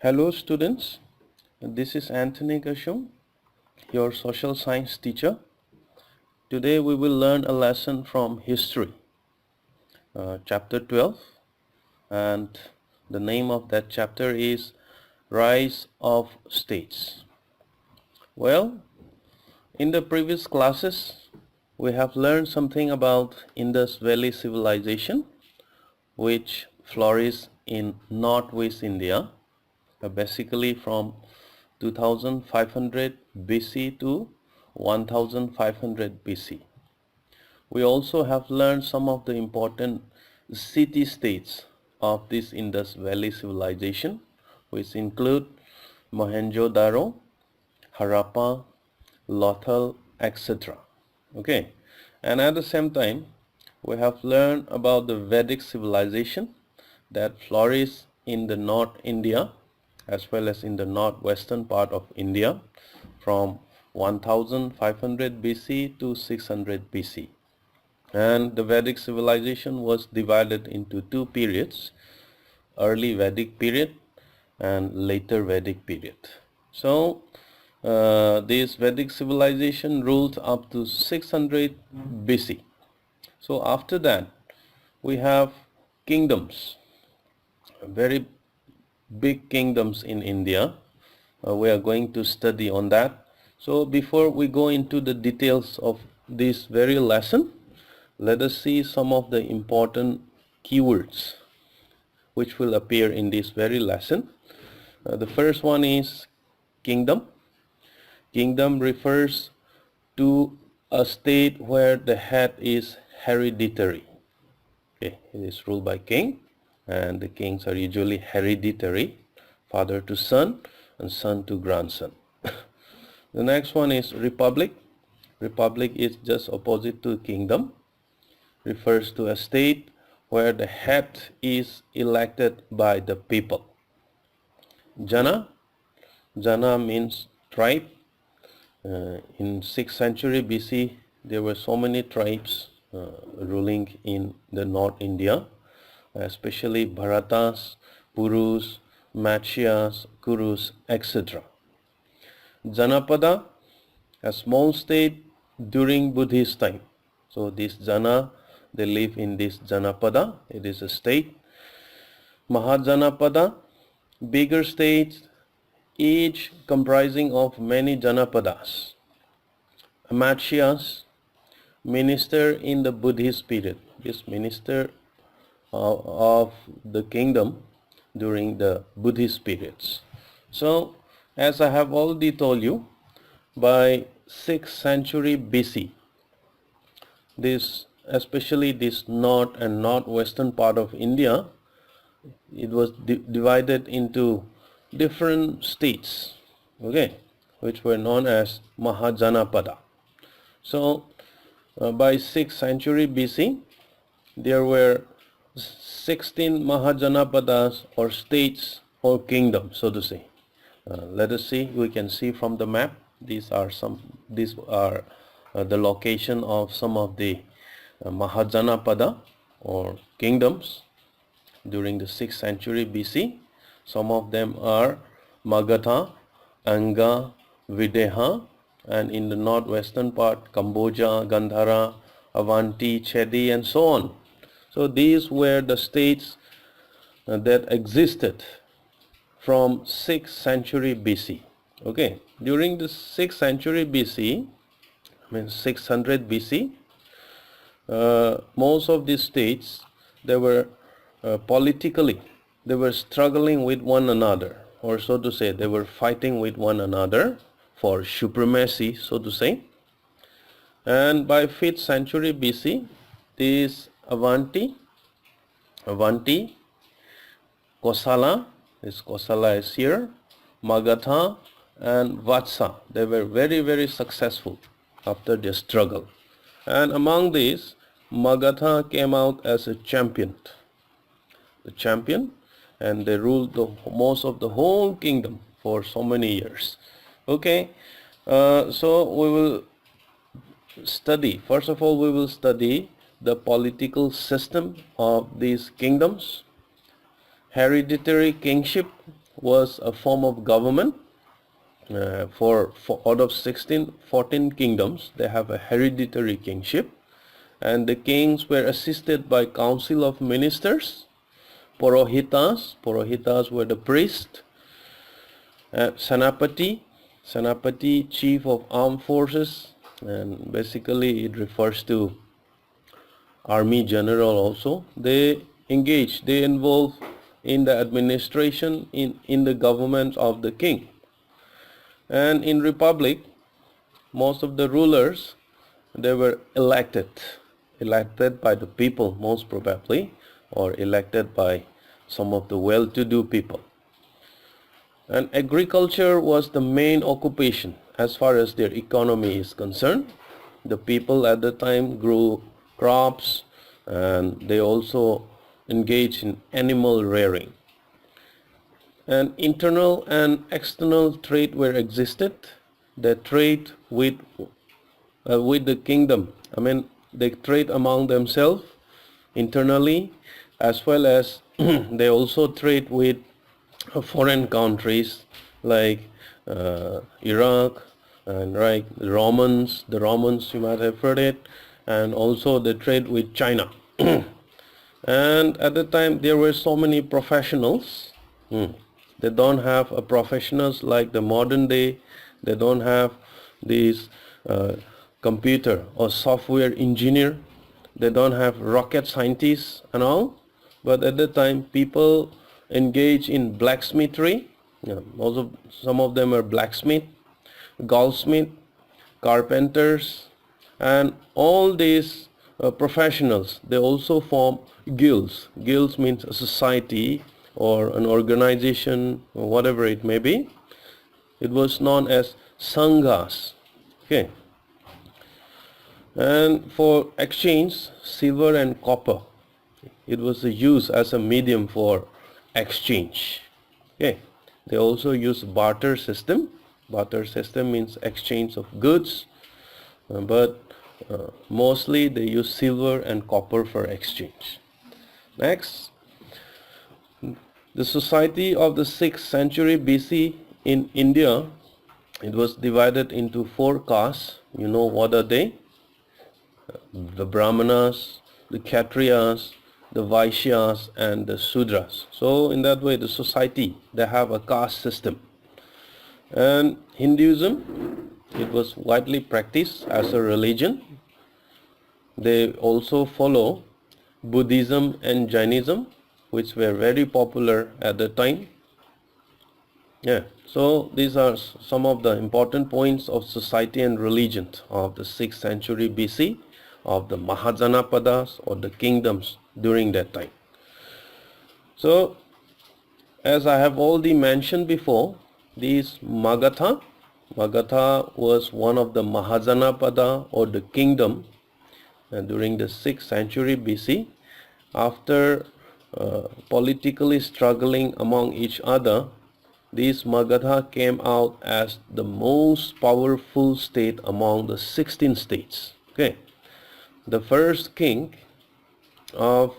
Hello students, this is Anthony Kashum, your social science teacher. Today we will learn a lesson from history, chapter 12, and the name of that chapter is Rise of States. Well, in the previous classes we have learned something about Indus Valley civilization, which flourished in northwest India, basically from 2500 BC to 1500 BC. We also have learned some of the important city-states of this Indus Valley civilization, which include Mohenjo-daro, Harappa, Lothal, etc. Okay, and at the same time, we have learned about the Vedic civilization that flourished in the North India as well as in the northwestern part of India from 1500 BC to 600 BC. And the Vedic civilization was divided into two periods, early Vedic period and later Vedic period. So this Vedic civilization ruled up to 600 BC. So after that we have kingdoms, very big kingdoms in India. We are going to study on that. So before we go into the details of this very lesson, let us see some of the important keywords which will appear in this very lesson. The first one is kingdom. Kingdom refers to a state where the head is hereditary. Okay, it is ruled by king, and the kings are usually hereditary, father to son and son to grandson. The next one is republic. Republic is just opposite to kingdom. Refers to a state where the head is elected by the people. Jana. Jana means tribe. In 6th century BC, there were so many tribes ruling in the North India, especially Bharatas, Purus, Matsyas, Kurus, etc. Janapada, a small state during Buddhist time. So this Jana, they live in this Janapada, it is a state. Mahajanapada, bigger states, each comprising of many Janapadas. Matsyas, minister in the Buddhist period. This minister of the kingdom during the Buddhist periods. So, as I have already told you, by 6th century BC, especially this north and northwestern part of India, it was divided into different states, okay, which were known as Mahajanapada. So, by 6th century BC, there were 16 Mahajanapadas or states or kingdoms, so to say. Let us see. We can see from the map. These are the location of some of the Mahajanapada or kingdoms during the 6th century BC. Some of them are Magadha, Anga, Videha, and in the northwestern part, Cambodia, Gandhara, Avanti, Chedi, and so on. So these were the states that existed from 6th century BC. Okay, during the 6th century BC, I mean 600 BC, most of these states, they were politically, they were struggling with one another, or so to say, they were fighting with one another for supremacy, so to say. And by 5th century BC, these Avanti, Kosala, this Kosala is here, Magadha and Vatsa, they were very, very successful after their struggle. And among these, Magadha came out as a champion. The champion, and they ruled most of the whole kingdom for so many years. Okay, so we will study, first of all we will study the political system of these kingdoms, hereditary kingship, was a form of government. For out of 14 kingdoms, they have a hereditary kingship, and the kings were assisted by council of ministers, Purohitas were the priest, Senapati, chief of armed forces, and basically it refers to army general also. They involve in the administration, in the government of the king. And in republic, most of the rulers, they were elected by the people most probably, or elected by some of the well-to-do people. And agriculture was the main occupation as far as their economy is concerned. The people at the time grew crops, and they also engaged in animal rearing. And internal and external trade were existed. They trade with the kingdom. They trade among themselves internally, as well as they also trade with foreign countries like Iraq, and the Romans you might have heard it, and also they trade with China. And at the time there were so many professionals. They don't have professionals like the modern day. They don't have these computer or software engineer. They don't have rocket scientists and all. But at the time, people engage in blacksmithery. Some of them are blacksmith, goldsmith, carpenters, and all these professionals. They also form guilds. Guilds means a society or an organization, or whatever it may be. It was known as sanghas. Okay. And for exchange, silver and copper, it was used as a medium for exchange. Okay. They also use barter system. Barter system means exchange of goods, but mostly they use silver and copper for exchange. Next, the society of the 6th century BC in India, it was divided into 4 castes. You know what are they? The Brahmanas, the Kshatriyas, the Vaishyas, and the Sudras. So in that way, the society, they have a caste system. And Hinduism, it was widely practiced as a religion. They also follow Buddhism and Jainism, which were very popular at the time. So these are some of the important points of society and religion of the 6th century BC, of the mahajanapadas, or the kingdoms during that time. So as I have already mentioned before, this Magadha was one of the mahajanapada, or the kingdom, during the 6th century BC. After politically struggling among each other, this Magadha came out as the most powerful state among the 16 states. Okay. The first king of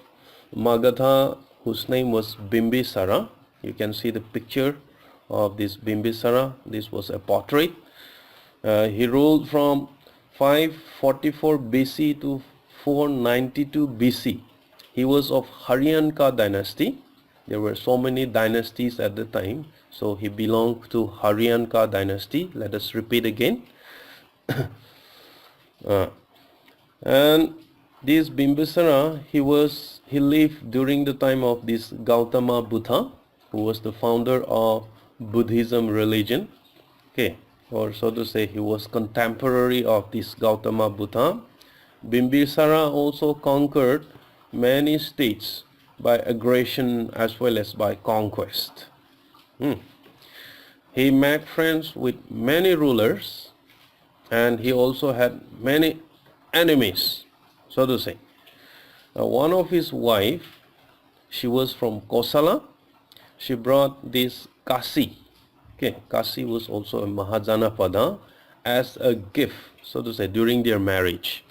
Magadha, whose name was Bimbisara, you can see the picture of this Bimbisara. This was a portrait. He ruled from 544 BC to 492 BC. He was of Haryanka dynasty. There were so many dynasties at the time, so he belonged to Haryanka dynasty. Let us repeat again. And this Bimbisara, he lived during the time of this Gautama Buddha, who was the founder of Buddhism religion. Okay, or so to say, he was contemporary of this Gautama Buddha. Bimbisara also conquered many states by aggression as well as by conquest. He made friends with many rulers, and he also had many enemies, so to say. One of his wife, she was from Kosala. She brought this Kasi. Okay, Kasi was also a mahajanapada, as a gift, so to say, during their marriage.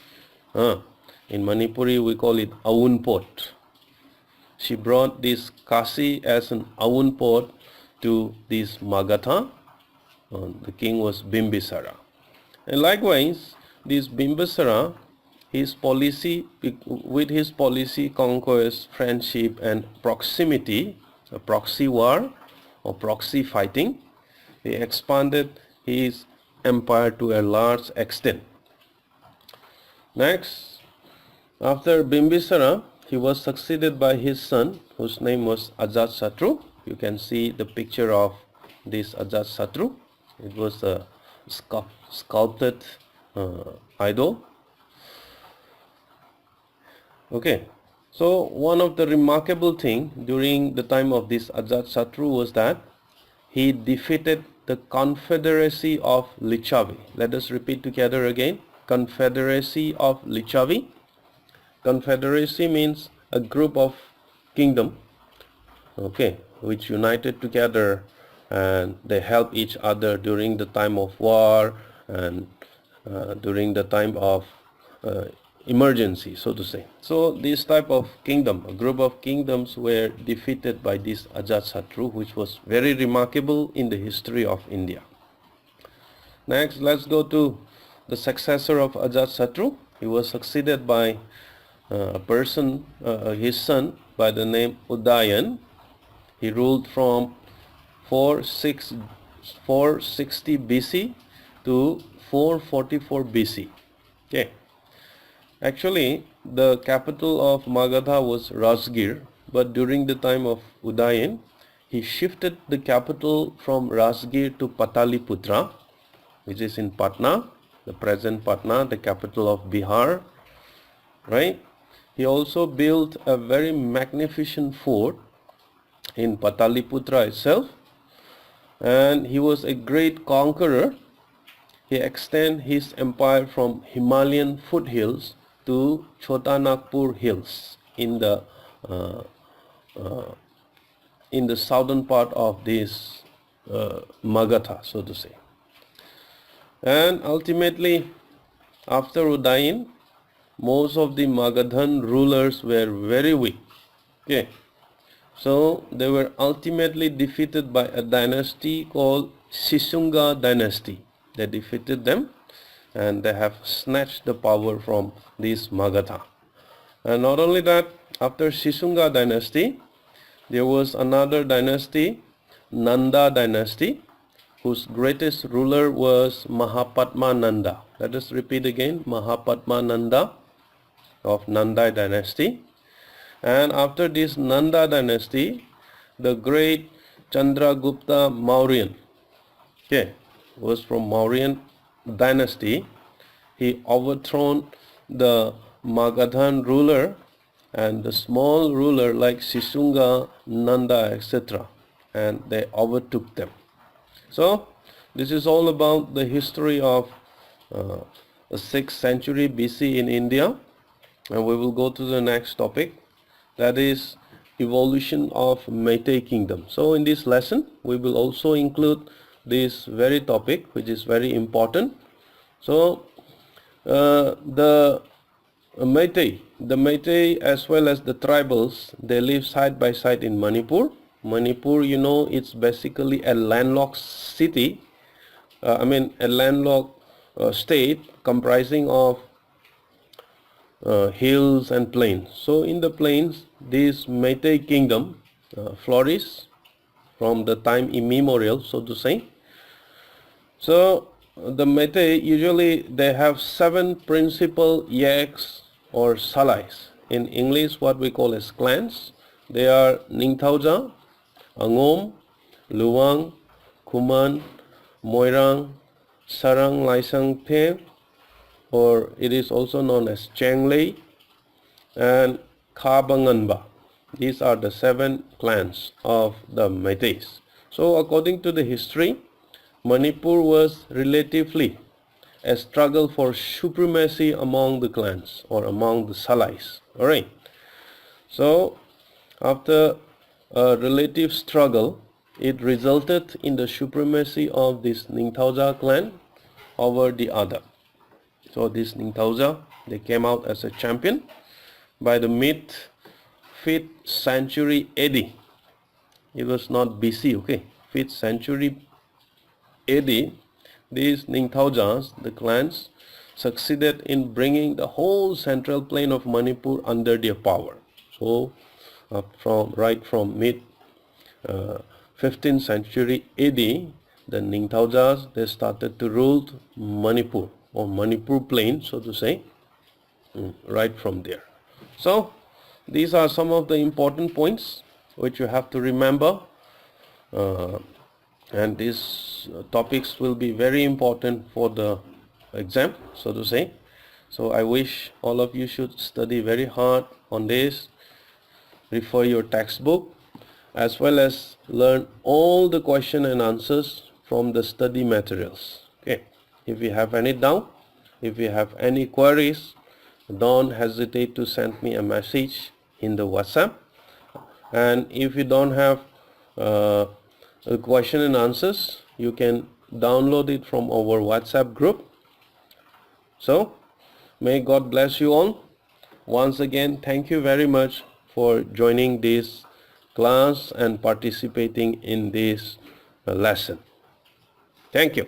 In Manipuri we call it awun pot. She brought this Kasi as an awun pot to this Magadha. The king was Bimbisara. And likewise, this Bimbisara, with his policy, conquest, friendship and proximity, a proxy war or proxy fighting, he expanded his empire to a large extent. Next, after Bimbisara, he was succeeded by his son, whose name was Ajatasattu. You can see the picture of this Ajatasattu. It was a sculpted idol. Okay, so one of the remarkable thing during the time of this Ajatasattu was that he defeated the Confederacy of Lichavi. Let us repeat together again. Confederacy of Lichavi. Confederacy means a group of kingdom, okay, which united together and they help each other during the time of war and during the time of emergency, so to say. So this type of kingdom, a group of kingdoms, were defeated by this Ajatasattu, which was very remarkable in the history of India. Next, let's go to the successor of Ajatasattu. He was succeeded by a person, his son, by the name Udayan. He ruled from 460 BC to 444 BC. Okay. Actually, the capital of Magadha was Rajgir, but during the time of Udayan, he shifted the capital from Rajgir to Pataliputra, which is in Patna, the present Patna, the capital of Bihar, right? He also built a very magnificent fort in Pataliputra itself, and he was a great conqueror. He extended his empire from Himalayan foothills to Chotanagpur hills in the southern part of this Magadha, so to say. And ultimately, after Udayan, most of the Magadhan rulers were very weak. Okay, so they were ultimately defeated by a dynasty called Sisunga dynasty. They defeated them and they have snatched the power from this Magadha. And not only that, after Sisunga dynasty, there was another dynasty, Nanda dynasty, whose greatest ruler was Mahapadmananda. Let us repeat again, Mahapadmananda of Nanda dynasty. And after this Nanda dynasty, the great Chandragupta Mauryan, okay, was from Mauryan dynasty. He overthrown the Magadhan ruler and the small ruler like Sisunga, Nanda, etc. and they overtook them. So this is all about the history of the 6th century BC in India, and we will go to the next topic, that is evolution of Meitei kingdom. So in this lesson we will also include this very topic, which is very important. So the Meitei as well as the tribals, they live side by side in Manipur. Manipur, you know, it's basically a landlocked city, a landlocked state comprising of hills and plains. So in the plains, this Meitei kingdom flourished from the time immemorial, so to say. So the Meitei, usually they have 7 principal yaks or salais. In English, what we call as clans. They are Ningthauja, Angom, Luang, Kuman, Moirang, Sarang Laisang Te, or it is also known as Chenglei, and Kabanganba. These are the 7 clans of the Meiteis. So according to the history, Manipur was relatively a struggle for supremacy among the clans or among the salais. Alright. So after a relative struggle, it resulted in the supremacy of this Ningthauja clan over the other. So this Ningthauja, they came out as a champion. By the mid-5th century AD, it was not BC, okay, 5th century AD, these Ningthaujas, the clans, succeeded in bringing the whole central plain of Manipur under their power. So, from mid 15th century AD, the Ningthaujas, they started to rule Manipur, or Manipur plain, so to say, right from there. So, these are some of the important points which you have to remember, and these topics will be very important for the exam, so to say. So I wish all of you should study very hard on this, refer your textbook, as well as learn all the question and answers from the study materials. Okay, if you have any doubt, if you have any queries, don't hesitate to send me a message in the WhatsApp. And if you don't have a question and answers, you can download it from our WhatsApp group. So may God bless you all. Once again, thank you very much for joining this class and participating in this lesson. Thank you.